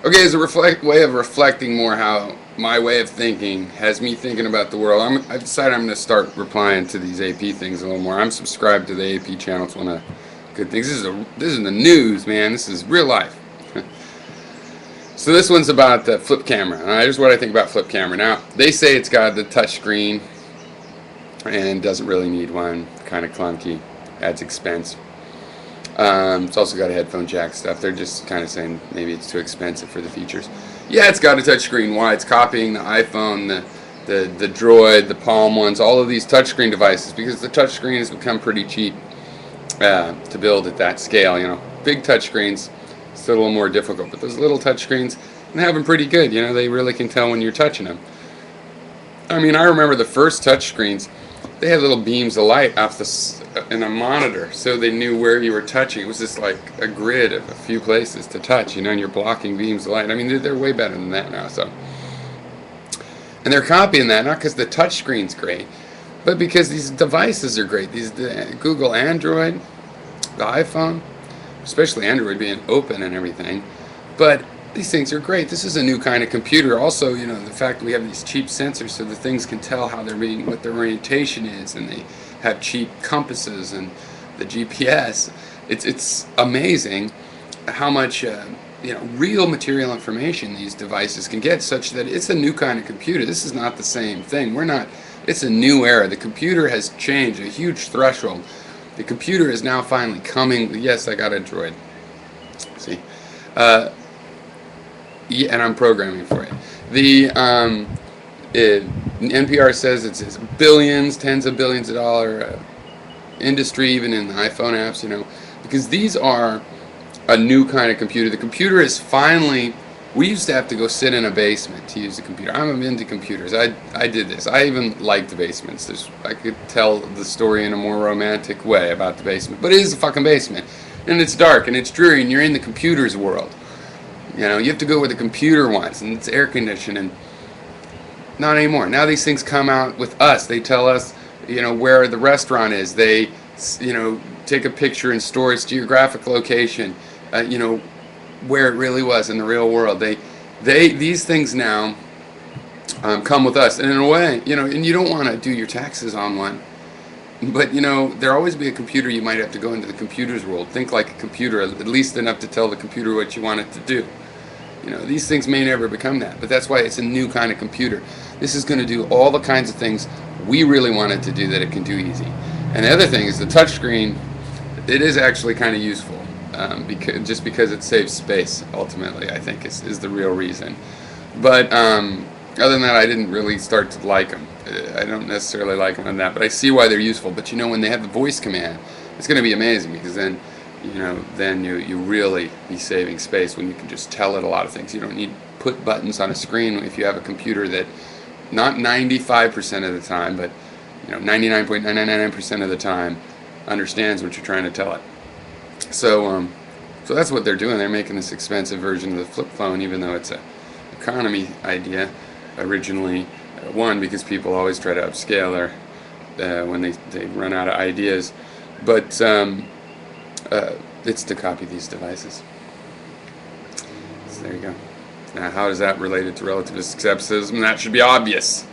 Okay, as a way of reflecting more how my way of thinking has me thinking about the world, I've decided I'm going to start replying to these AP things a little more. I'm subscribed to the AP channel. It's one of the good things. This is the news, man. This is real life. So this one's about the flip camera. Here's what I think about flip camera. Now, they say it's got the touch screen and doesn't really need one. Kind of clunky. Adds expense. It's also got a headphone jack stuff. They're just kind of saying maybe it's too expensive for the features. Yeah, it's got a touchscreen. Why? It's copying the iPhone, the Droid, the Palm ones, all of these touchscreen devices, because the touchscreen has become pretty cheap to build at that scale. You know, big touchscreens, still a little more difficult, but those little touchscreens, they have them pretty good. You know, they really can tell when you're touching them. I mean, I remember the first touchscreens. They had little beams of light off in a monitor, so they knew where you were touching. It was just like a grid of a few places to touch, you know, and you're blocking beams of light. I mean, they're way better than that now. So, and they're copying that not because the touch screen's great, but because these devices are great. The Google Android, the iPhone, especially Android being open and everything, but these things are great. This is a new kind of computer. Also, you know, the fact that we have these cheap sensors so the things can tell how they're being, what their orientation is, and they have cheap compasses and the GPS. It's amazing how much you know, real material information these devices can get, such that it's a new kind of computer. This is not the same thing. It's a new era. The computer has changed a huge threshold. The computer is now finally coming. Yes, I got a Droid. See. Yeah, and I'm programming for it. NPR says it's billions, tens of billions of dollar industry, even in the iPhone apps, you know, because these are a new kind of computer. The computer is finally. We used to have to go sit in a basement to use the computer. I'm into computers. I did this. I even liked basements. I could tell the story in a more romantic way about the basement, but it is a fucking basement, and it's dark and it's dreary, and you're in the computer's world. You know, you have to go where the computer wants, and it's air conditioned, and not anymore. Now these things come out with us. They tell us, you know, where the restaurant is. They, you know, take a picture and store its geographic location, you know, where it really was in the real world. These things now come with us, and in a way, you know, and you don't want to do your taxes on one. But, you know, there'll always be a computer. You might have to go into the computer's world. Think like a computer, at least enough to tell the computer what you want it to do. You know, these things may never become that, but that's why it's a new kind of computer. This is going to do all the kinds of things we really want it to do that it can do easy. And the other thing is the touchscreen. It is actually kind of useful, because it saves space. Ultimately, I think is the real reason. But other than that, I didn't really start to like them. I don't necessarily like them on that, but I see why they're useful. But you know, when they have the voice command, it's going to be amazing, because then, you know, then you really be saving space when you can just tell it a lot of things. You don't need to put buttons on a screen if you have a computer that, not 95% of the time, but, you know, 99.999% of the time understands what you're trying to tell it. So that's what they're doing. They're making this expensive version of the flip phone, even though it's a economy idea originally. One, because people always try to upscale when they run out of ideas, but it's to copy these devices. So there you go. Now, how is that related to relativist skepticism? That should be obvious.